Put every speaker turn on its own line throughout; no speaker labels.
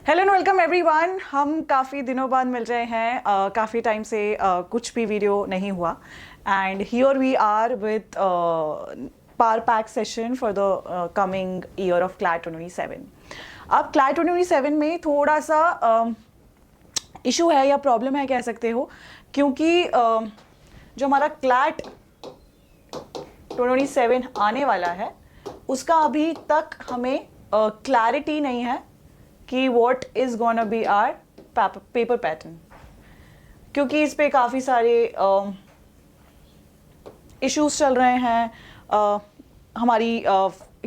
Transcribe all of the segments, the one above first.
Hello and welcome everyone. हम काफ़ी दिनों बाद मिल रहे हैं, काफ़ी टाइम से कुछ भी वीडियो नहीं हुआ and here we are with power pack session for the coming year of CLAT 2027। अब क्लैट 2027 में थोड़ा सा इशू है या प्रॉब्लम है कह सकते हो, क्योंकि जो हमारा क्लैट 2027 आने वाला है उसका अभी तक हमें क्लैरिटी नहीं है कि what is gonna be our paper pattern, क्योंकि इस पे काफ़ी सारे इश्यूज चल रहे हैं। हमारी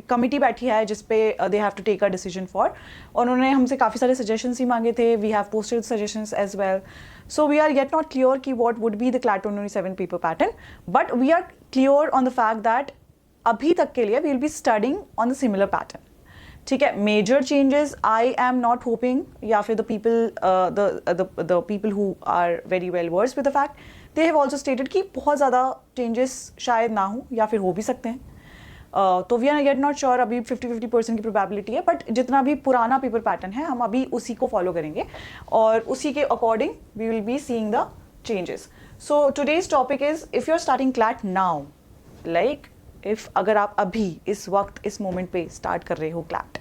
कमिटी बैठी है जिस पे they have to take a decision for, और उन्होंने हमसे काफ़ी सारे सजेशंस ही मांगे थे। We have posted suggestions as well, so we are yet not clear कि what would be the CLAT 2027 paper pattern, but we are clear on the fact that अभी तक के लिए we will be studying on the similar pattern. ठीक है, major changes I am not hoping, या फिर the people who are very well versed with the fact they have also stated कि बहुत ज़्यादा चेंजेस शायद ना हो या फिर हो भी सकते हैं। तो we are yet not sure, अभी 50-50% की प्रोबेबिलिटी है, बट जितना भी पुराना पेपर पैटर्न है हम अभी उसी को फॉलो करेंगे और उसी के according we will be seeing the changes. So today's topic is if you are starting CLAT now, like अगर आप अभी इस वक्त इस मोमेंट पे स्टार्ट कर रहे हो क्लैट,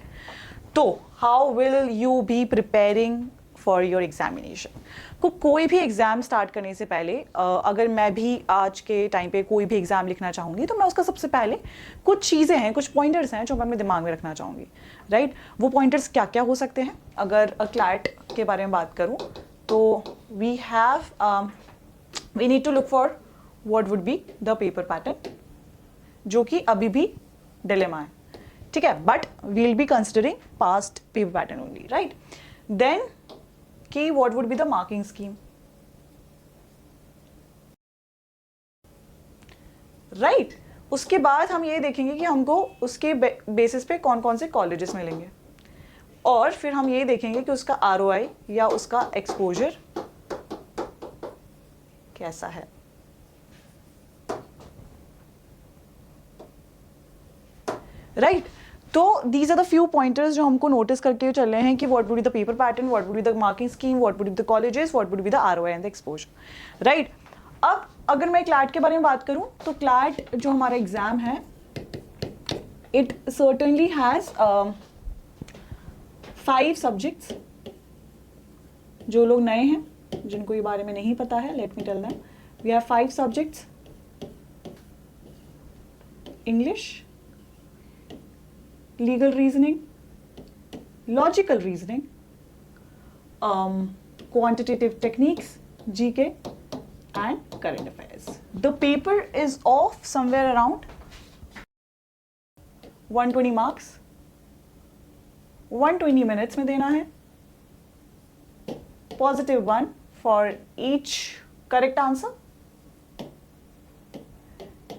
तो how will you B preparing for your examination. कोई भी एग्जाम स्टार्ट करने से पहले अगर मैं भी आज के टाइम पे कोई भी एग्जाम लिखना चाहूँगी तो मैं उसका सबसे पहले कुछ चीज़ें हैं, कुछ पॉइंटर्स हैं जो मैं अपने दिमाग में रखना चाहूँगी, राइट। वो पॉइंटर्स क्या क्या हो सकते हैं? अगर क्लैट के बारे में बात करूँ तो we need to look for what would be the paper pattern, जो कि अभी भी डिलेमा है, ठीक है, but we will be considering past paper pattern only, right. Then कि what would be the marking scheme, right. उसके बाद हम ये देखेंगे कि हमको उसके बेसिस पे कौन कौन से कॉलेजेस मिलेंगे, और फिर हम ये देखेंगे कि उसका ROI या उसका एक्सपोजर कैसा है। राइट, तो these are the few pointers जो हमको नोटिस करके चल रहे हैं कि what would be the paper pattern, what would be the marking scheme, what would be the colleges, what would be the ROI and the exposure, right. अब अगर मैं क्लैट के बारे में बात करूं तो क्लैट जो हमारा एग्जाम है इट सर्टेनली हैज 5 सब्जेक्ट्स। जो लोग नए हैं, जिनको ये बारे में नहीं पता है, let me tell them, we have 5 subjects: English, legal reasoning, logical reasoning, quantitative techniques, GK, and current affairs. The paper is of somewhere around 120 marks, 120 minutes में देना है, +1 for each correct answer,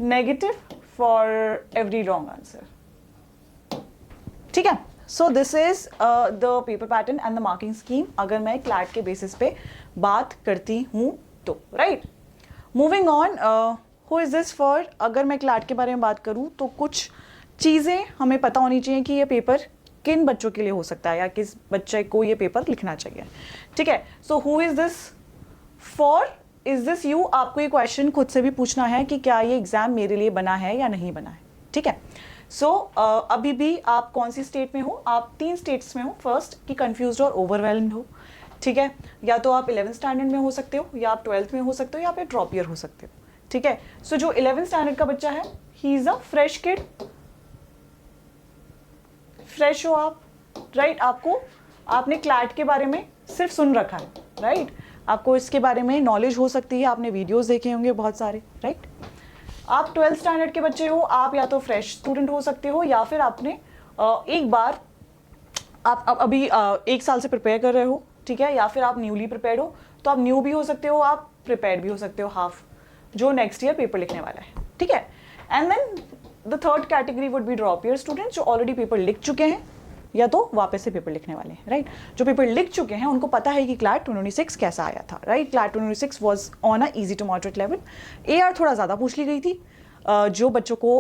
negative for every wrong answer. ठीक है, so this is the paper pattern and the marking scheme अगर मैं CLAT के basis पे बात करती हूँ तो, right. Moving on, who is this for. अगर मैं क्लैट के बारे में बात करूँ तो कुछ चीज़ें हमें पता होनी चाहिए कि ये पेपर किन बच्चों के लिए हो सकता है या किस बच्चे को ये पेपर लिखना चाहिए, ठीक है। So who is this for, is this you. आपको ये क्वेश्चन खुद से भी पूछना है कि क्या ये एग्जाम मेरे लिए बना है या नहीं बना है, ठीक है। सो अभी भी आप कौन सी स्टेट में हो? आप 3 स्टेट्स में हो। फर्स्ट कि कंफ्यूज्ड और ओवरवेल्म्ड हो, ठीक है, या तो आप 11th स्टैंडर्ड में हो सकते हो, या आप 12th में हो सकते हो, या आप ड्रॉप ईयर हो सकते हो, ठीक है। सो जो 11th स्टैंडर्ड का बच्चा है, he is a fresh kid, fresh हो आप, राइट। आपने क्लैट के बारे में सिर्फ सुन रखा है, राइट। आपको इसके बारे में नॉलेज हो सकती है, आपने वीडियोज देखे होंगे बहुत सारे, राइट। आप 12th स्टैंडर्ड के बच्चे हो, आप या तो फ्रेश स्टूडेंट हो सकते हो, या फिर आपने एक बार आप अभी 1 साल से प्रिपेयर कर रहे हो, ठीक है, या फिर आप न्यूली प्रिपेयर्ड हो। तो आप न्यू भी हो सकते हो, आप प्रिपेयर्ड भी हो सकते हो, हाफ, जो नेक्स्ट ईयर पेपर लिखने वाला है, ठीक है। And then the third category would be drop year students, जो ऑलरेडी पेपर लिख चुके हैं या तो वापस से पेपर लिखने वाले हैं, राइट। जो पेपर लिख चुके हैं उनको पता है कि क्लैट 2026 कैसा आया था, right. CLAT 2026 was on a easy to moderate level. AR थोड़ा ज़्यादा पूछ ली गई थी। जो बच्चों को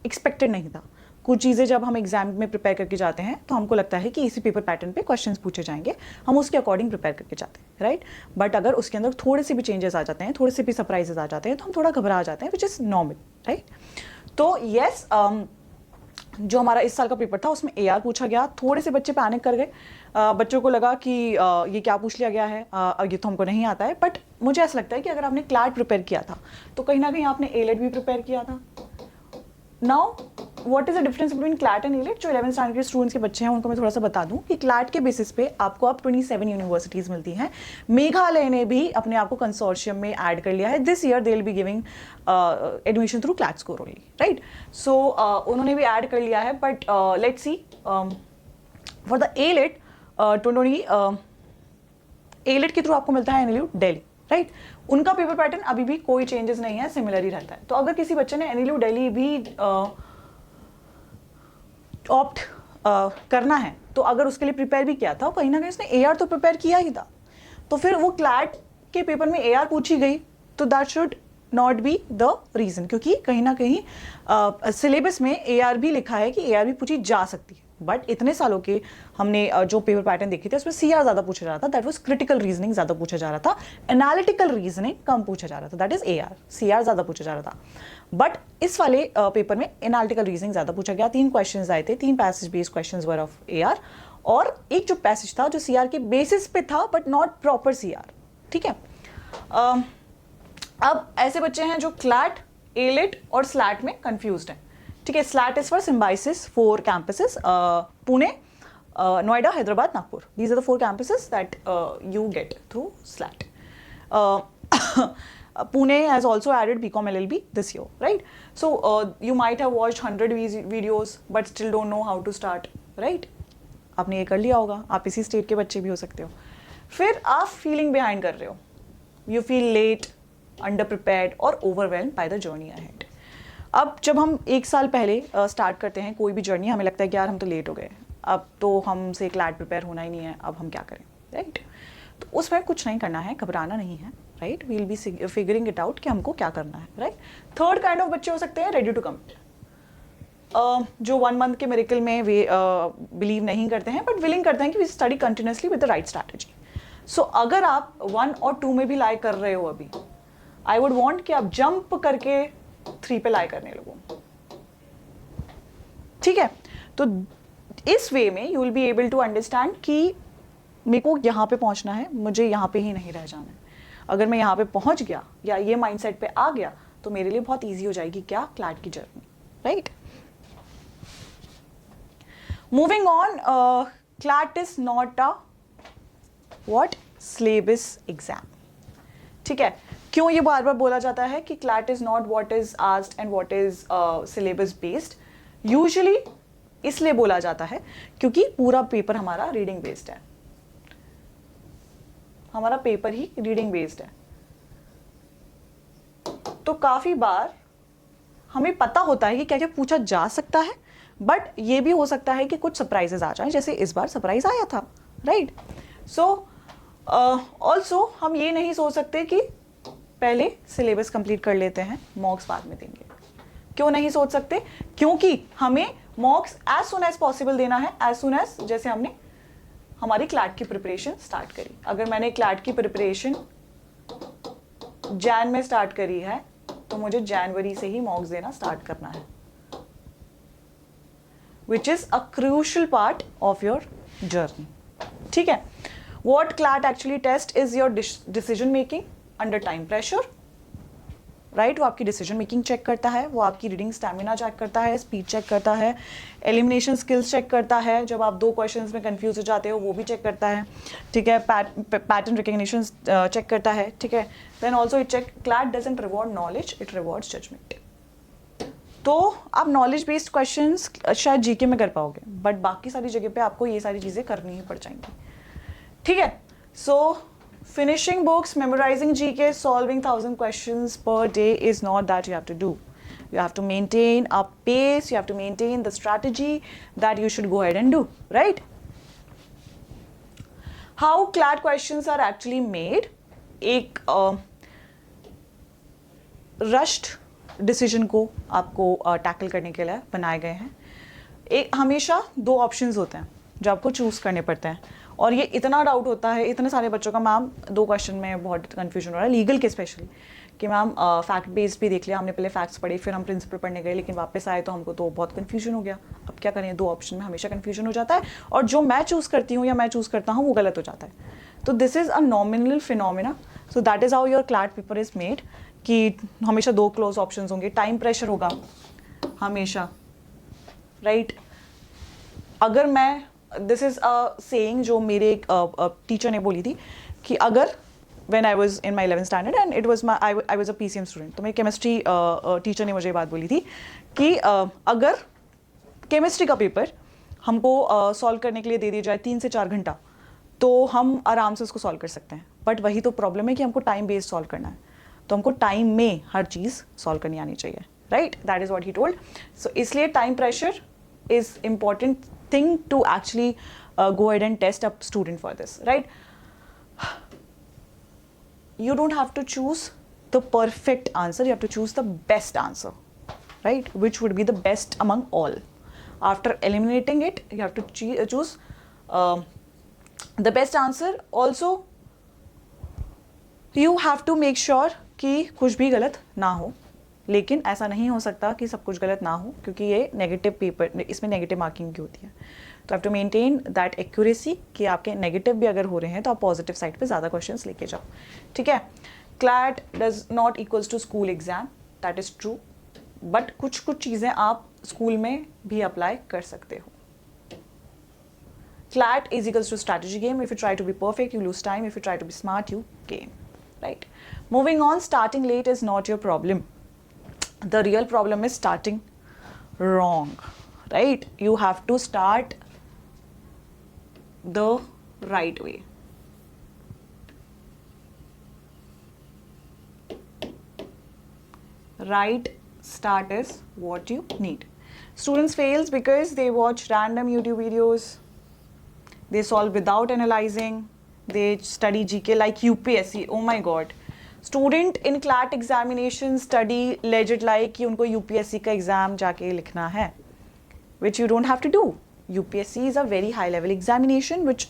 एक्सपेक्टेड नहीं था। कुछ चीज़ें जब हम एग्जाम में प्रिपेयर करके जाते हैं तो हमको लगता है कि इसी पेपर पैटर्न पे क्वेश्चंस पूछे जाएंगे, हम उसके अकॉर्डिंग प्रिपेयर करके जाते हैं, राइट। बट अगर उसके अंदर थोड़े से भी चेंजेस आ जाते हैं, थोड़े से भी सरप्राइजेस आ जाते हैं, तो हम थोड़ा घबरा जाते हैं, विच इज़ नॉर्मल, राइट। तो येस, जो हमारा इस साल का पेपर था उसमें AR पूछा गया। थोड़े से बच्चे पैनिक कर गए, बच्चों को लगा कि ये क्या पूछ लिया गया है, ये तो हमको नहीं आता है। बट मुझे ऐसा लगता है कि अगर आपने क्लैट प्रिपेयर किया था तो कहीं ना कहीं आपने ALET भी प्रिपेयर किया था। Now what is the difference between CLAT and ALET? जो 11th स्टैंडर्ड के स्टूडेंट्स के बच्चे हैं उनको मैं थोड़ा सा बता दूं कि क्लैट के बेसिस पे आपको अब 27 यूनिवर्सिटीज मिलती हैं। मेघालय ने भी अपने आप को कंसोर्शियम में ऐड कर लिया है। This year they will be giving admission through CLAT score only, right. So उन्होंने भी ऐड कर लिया है। But let's see for the ALET, ALET के थ्रू आपको मिलता है NLU दिल्ली, राइट। उनका पेपर पैटर्न अभी भी कोई चेंजेस नहीं है, सिमिलर ही रहता है। तो अगर किसी बच्चे ने NLU दिल्ली भी ऑप्ट करना है, तो अगर उसके लिए प्रिपेयर भी किया था, कहीं ना कहीं उसने AR तो प्रिपेयर किया ही था, तो फिर वो क्लैट के पेपर में AR पूछी गई, तो that should not be the reason, क्योंकि कहीं ना कहीं सिलेबस में AR भी लिखा है कि AR भी पूछी जा सकती है। बट इतने सालों के हमने जो पेपर पैटर्न देखे थे उसमें CR ज़्यादा पूछा जा रहा था, दैट वाज क्रिटिकल रीजनिंग ज़्यादा पूछा जा रहा था, एनालिटिकल रीजनिंग कम पूछा जा रहा था, दैट इज AR। CR ज़्यादा पूछा जा रहा था। बट इस वाले पेपर में एनालिटिकल रीजनिंग ज़्यादा पूछा गया। 3 क्वेश्चंस आए थे, 3 passage based questions were of AR, और एक जो पैसेज था जो CR के बेसिस पे था बट नॉट प्रॉपर CR, ठीक है। अब ऐसे बच्चे हैं जो क्लैट, ALET और स्लैट में कंफ्यूज्ड हैं, ठीक है। SLAT is for Symbiosis 4 campuses, Pune, Noida, Hyderabad, Nagpur. These are the 4 campuses that you get through SLAT. Pune has also added BCom LLB this year, right? So you might have watched 100 videos but still don't know how to start, right? आपने ये कर लिया होगा, आप इसी state के बच्चे भी हो सकते हो। फिर आप फीलिंग बिहाइंड कर रहे हो, you feel late, under prepared और overwhelmed by the journey ahead. अब जब हम 1 साल पहले स्टार्ट करते हैं कोई भी जर्नी, हमें लगता है कि यार हम तो लेट हो गए, अब तो हमसे क्लैट प्रिपेयर होना ही नहीं है, अब हम क्या करें, राइट। तो उसमें कुछ नहीं करना है, घबराना नहीं है, right. We will be figuring it out कि हमको क्या करना है, राइट। थर्ड काइंड ऑफ बच्चे हो सकते हैं रेडी टू कमिट, जो 1 मंथ के मिरेकल में वे बिलीव नहीं करते हैं, बट विलिंग करते हैं कि we study continuously with the right strategy. So अगर आप 1 और 2 में भी लाई कर रहे हो अभी, आई वुड वॉन्ट कि आप जंप करके 3 पे लाई करने लगो, ठीक है। तो इस वे में you will be able to understand कि मेरे को यहाँ पे पहुँचना है, मुझे यहाँ पे ही नहीं रह जाना है। अगर मैं यहाँ पे पहुँच गया या ये माइंडसेट पे आ गया तो मेरे लिए बहुत ईजी हो जाएगी क्या, क्लैट की journey, right. Moving on, CLAT is not a what syllabus exam, ठीक है। क्यों ये बार बार बोला जाता है कि CLAT is not what is asked and what is syllabus based? Usually इसलिए बोला जाता है क्योंकि पूरा पेपर हमारा रीडिंग बेस्ड है, हमारा पेपर ही रीडिंग बेस्ड है। तो काफी बार हमें पता होता है कि क्या क्या पूछा जा सकता है, बट ये भी हो सकता है कि कुछ सरप्राइजेस आ जाएं, जैसे इस बार सरप्राइज आया था, राइट। सो ऑल्सो हम ये नहीं सोच सकते कि पहले सिलेबस कंप्लीट कर लेते हैं, मॉक्स बाद में देंगे। क्यों नहीं सोच सकते? क्योंकि हमें mocks as soon as possible देना है, एज सुन एज जैसे हमने हमारी क्लैट की प्रिपरेशन स्टार्ट करी। अगर मैंने क्लैट की प्रिपरेशन जैन में स्टार्ट करी है तो मुझे जनवरी से ही मॉक्स देना स्टार्ट करना है, which is a crucial part of your journey, ठीक है। What CLAT actually test is your decision making under time pressure, right. वो आपकी डिसीजन मेकिंग चेक करता है, वो आपकी रीडिंग स्टैमिना चेक करता है, स्पीड चेक करता है, एलिमिनेशन स्किल्स चेक करता है, जब आप 2 क्वेश्चंस में कंफ्यूज हो जाते हो वो भी चेक करता है, ठीक है। पैटर्न रिकग्निशन चेक करता है, ठीक है। Then also it check, CLAT doesn't reward knowledge, it rewards judgement. तो आप नॉलेज बेस्ड क्वेश्चंस शायद जीके में कर पाओगे, बट बाकी सारी जगह पे आपको ये सारी चीज़ें करनी ही पड़ जाएंगी, ठीक है। सो finishing books, memorizing GK, solving 1000 questions per day is not that you have to do. You have to maintain a pace, you have to maintain the strategy that you should go ahead and do, right? How CLAT questions are actually made? एक rushed decision को आपको tackle करने के लिए बनाए गए हैं। एक हमेशा दो ऑप्शंस होते हैं जो आपको चूज़ करने पड़ते हैं, और ये इतना डाउट होता है इतने सारे बच्चों का, मैम 2 क्वेश्चन में बहुत कन्फ्यूजन हो रहा है लीगल के स्पेशली, कि मैम फैक्ट बेस्ड भी देख लिया हमने, पहले फैक्ट्स पढ़े फिर हम प्रिंसिपल पढ़ने गए, लेकिन वापस आए तो हमको तो बहुत कन्फ्यूजन हो गया, अब क्या करें, 2 ऑप्शन में हमेशा कन्फ्यूजन हो जाता है, और जो मैं चूज़ करती हूँ या मैं चूज़ करता हूँ वो गलत हो जाता है। तो this is a nominal phenomena, so that is how your CLAT paper is made, कि हमेशा 2 क्लोज ऑप्शन होंगे, टाइम प्रेशर होगा हमेशा, राइट। अगर मैं, दिस इज़ अ सेइंग जो मेरे एक टीचर ने बोली थी, कि अगर when I was in my 11th standard and it was I was a PCM student, तो मेरी केमिस्ट्री टीचर ने मुझे ये बात बोली थी कि अगर केमिस्ट्री का पेपर हमको सॉल्व करने के लिए दे दिया जाए 3 से 4 घंटा, तो हम आराम से उसको सॉल्व कर सकते हैं, बट वही तो प्रॉब्लम है कि हमको टाइम बेस्ड सॉल्व करना है, तो हमको टाइम में हर चीज़ सॉल्व करनी आनी चाहिए, right, that is what he told. So इसलिए time pressure is important thing to actually go ahead and test a student for this, right? You don't have to choose the perfect answer, you have to choose the best answer, right, which would be the best among all. After eliminating it, you have to choose the best answer. Also you have to make sure कि कुछ भी गलत ना हो, लेकिन ऐसा नहीं हो सकता कि सब कुछ गलत ना हो, क्योंकि ये नेगेटिव पेपर, इसमें नेगेटिव मार्किंग की होती है, तो have to maintain that accuracy कि आपके नेगेटिव भी अगर हो रहे हैं तो आप पॉजिटिव साइड पे ज़्यादा क्वेश्चंस लेके जाओ, ठीक है। CLAT does not equals to school exam, that is true, but कुछ कुछ चीज़ें आप स्कूल में भी अप्लाई कर सकते हो। CLAT is equals to strategy game, if you try to be perfect you lose time, if you try to be smart you gain, right. Moving on, starting late is not your problem, the real problem is starting wrong, right? You have to start the right way. Right start is what you need. Students fails because they watch random YouTube videos, they solve without analyzing, they study GK like UPSC. Oh my god, student in CLAT examination study legit like कि उनको UPSC का exam जाके लिखना है, which you don't have to do. UPSC is a very high level examination which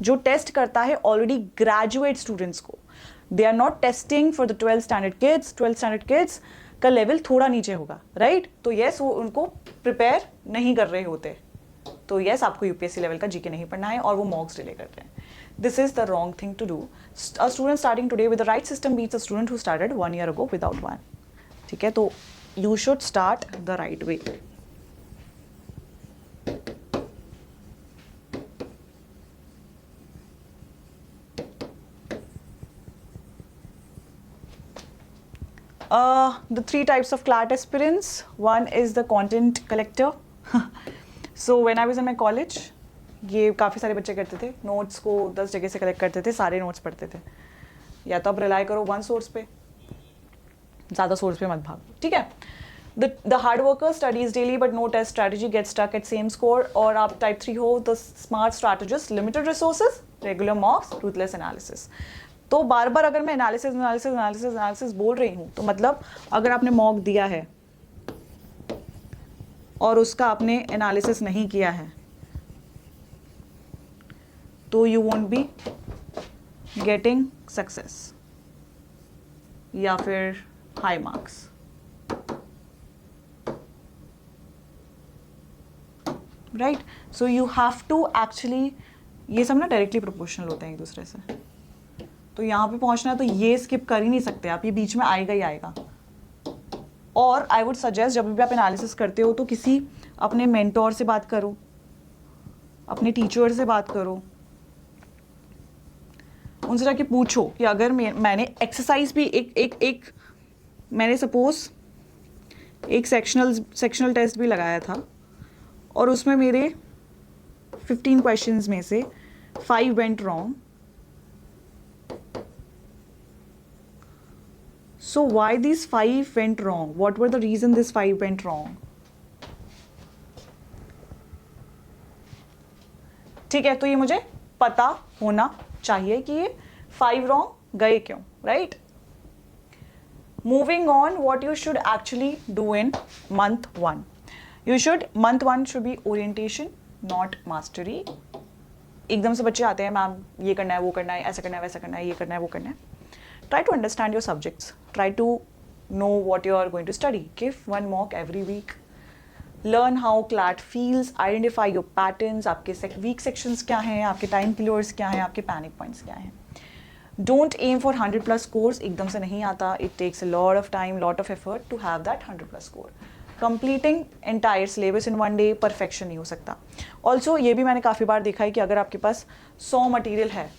जो test करता है already graduate students को, they are not testing for the 12th standard kids. 12th standard kids का level थोड़ा नीचे होगा, right, तो yes वो उनको प्रिपेयर नहीं कर रहे होते, तो येस आपको यूपीएससी लेवल का जीके नहीं पढ़ना है और वो मॉक्स डिले कर रहे हैं। This is the wrong thing to do. A student starting today with the right system beats a student who started 1 year ago without one. ठीक है, तो you should start the right way. The 3 types of CLAT aspirants. One is the content collector. So when I was in my college, ये काफ़ी सारे बच्चे करते थे, notes को 10 जगह से कलेक्ट करते थे, सारे नोट्स पढ़ते थे। या तो आप रिलाई करो 1 सोर्स पे, ज़्यादा सोर्स पे मत भागो, ठीक है। The hard worker studies daily but no test strategy get stuck at same score, और आप टाइप 3 हो, the smart strategist, limited resources, regular mocks, ruthless analysis. तो बार बार अगर मैं एनालिसिस बोल रही हूँ, तो मतलब अगर आपने मॉक दिया है और उसका आपने एनालिसिस नहीं किया है, तो you won't be getting success या फिर high marks, right? So you have to actually, ये सब ना directly proportional होते हैं एक दूसरे से, तो यहाँ पे पहुँचना है तो ये skip कर ही नहीं सकते आप, ये बीच में आएगा ही आएगा। और I would suggest जब भी आप एनालिसिस करते हो तो किसी अपने मेंटोर से बात करो, अपने टीचर से बात करो, उनसे जाके पूछो कि अगर मैंने एक्सरसाइज भी एक मैंने सपोज एक सेक्शनल टेस्ट भी लगाया था और उसमें मेरे 15 क्वेश्चंस में से 5 went wrong, so why this 5 went wrong, what were the reason this 5 went wrong, ठीक है, तो ये मुझे पता होना चाहिए कि ये 5 रॉन्ग गए क्यों, right. Moving on, what you should actually do in month 1. Month 1 should be orientation, not mastery. एकदम से बच्चे आते हैं, मैम ये करना है, वो करना है, ऐसा करना है, वैसा करना है, ये करना है, वो करना है. Try to understand your subjects. Try to know what you are going to study. Give one mock every week. Learn how CLAT feels. Identify your patterns. आपके weak sections क्या हैं, आपके time killers क्या हैं, आपके panic points क्या हैं. Don't aim for 100+ scores. एकदम से नहीं आता. It takes a lot of time, lot of effort to have that 100+ score. Completing entire syllabus in one day, perfection नहीं हो सकता. Also ये भी मैंने काफ़ी बार देखा है कि अगर आपके पास 100 मटेरियल है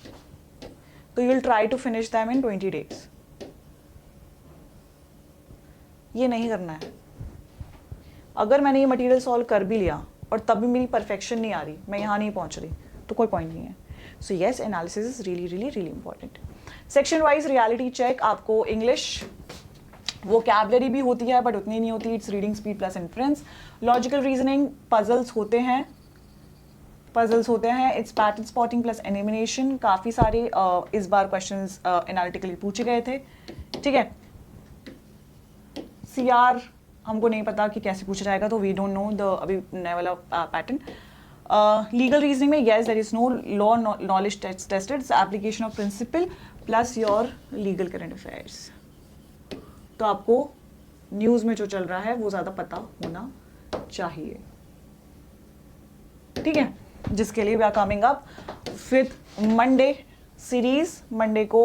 तो you'll try to finish them in 20 days. ये नहीं करना है. अगर मैंने ये मटेरियल सॉल्व कर भी लिया और तब भी मेरी परफेक्शन नहीं आ रही, मैं यहाँ नहीं पहुँच रही, तो कोई पॉइंट नहीं है. So yes, analysis is really really really important. Section wise reality check. आपको इंग्लिश वोकैबुलरी भी होती है बट उतनी नहीं होती. It's reading speed plus inference. Logical reasoning, puzzles होते हैं. It's pattern spotting plus elimination. काफ़ी सारे इस बार क्वेश्चंस एनालिटिकली पूछे गए थे. ठीक है. CR हमको नहीं पता कि कैसे पूछा जाएगा, तो वी डोंट नो द अभी नया वाला पैटर्न. लीगल रीजनिंग में yes there is no law knowledge tested. It's application of principle plus your legal current affairs. तो आपको न्यूज़ में जो चल रहा है वो ज़्यादा पता होना चाहिए. ठीक है. जिसके लिए we are coming up with Monday series. Monday को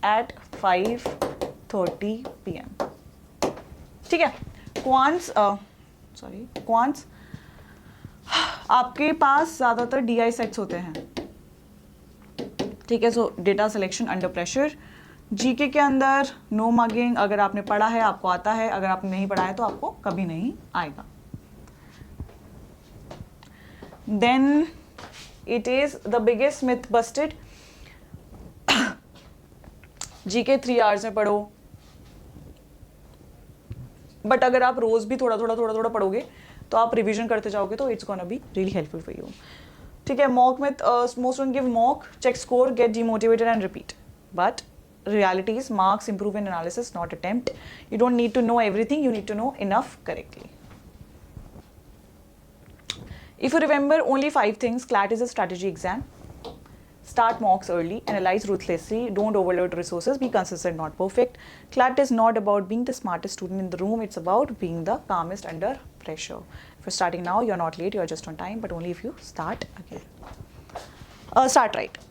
एट 5:30 PM. ठीक है. क्वांट्स आपके पास ज़्यादातर DI सेट्स होते हैं. ठीक है. सो data selection under pressure. GK के अंदर नो मगिंग. अगर आपने पढ़ा है आपको आता है, अगर आपने नहीं पढ़ा है तो आपको कभी नहीं आएगा. Then it is the biggest myth busted. GK 3 hours में पढ़ो, बट अगर आप रोज भी थोड़ा थोड़ा पढ़ोगे तो आप रिवीजन करते जाओगे तो it's gonna be really helpful for you. ठीक है. मॉक में most one give mock, check score, get demotivated and repeat. But reality is marks improve in analysis, not attempt. You don't need to know everything, you need to know enough correctly. If you remember only 5 things, CLAT is a strategy exam. Start mocks early, analyze ruthlessly, don't overload resources, be consistent, not perfect. CLAT is not about being the smartest student in the room, it's about being the calmest under pressure. If you're starting now, you're not late, you're just on time, but only if you start again. Start right.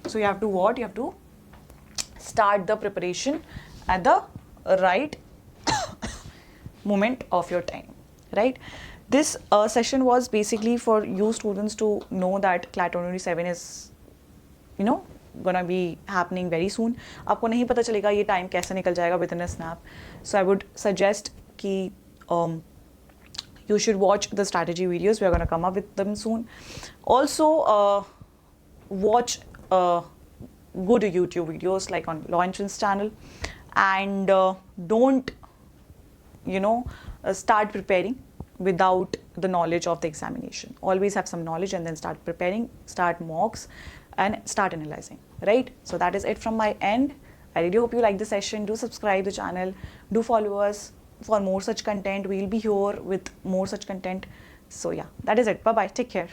So you have to what? You have to start the preparation at the right moment of your time, right? This session was basically for you students to know that CLAT 2027 is, gonna be happening very soon. आपको नहीं पता चलेगा ये time कैसे निकल जाएगा within a snap. So I would suggest कि you should watch the strategy videos. We are gonna come up with them soon. Also, watch good YouTube videos like on Law Entrance channel, and don't start preparing without the knowledge of the examination. Always have some knowledge and then start preparing, start mocks and start analyzing, right? So that is it from my end. I really hope you like the session. Do subscribe the channel, do follow us for more such content. We'll be here with more such content. So yeah, that is it. Bye bye, take care.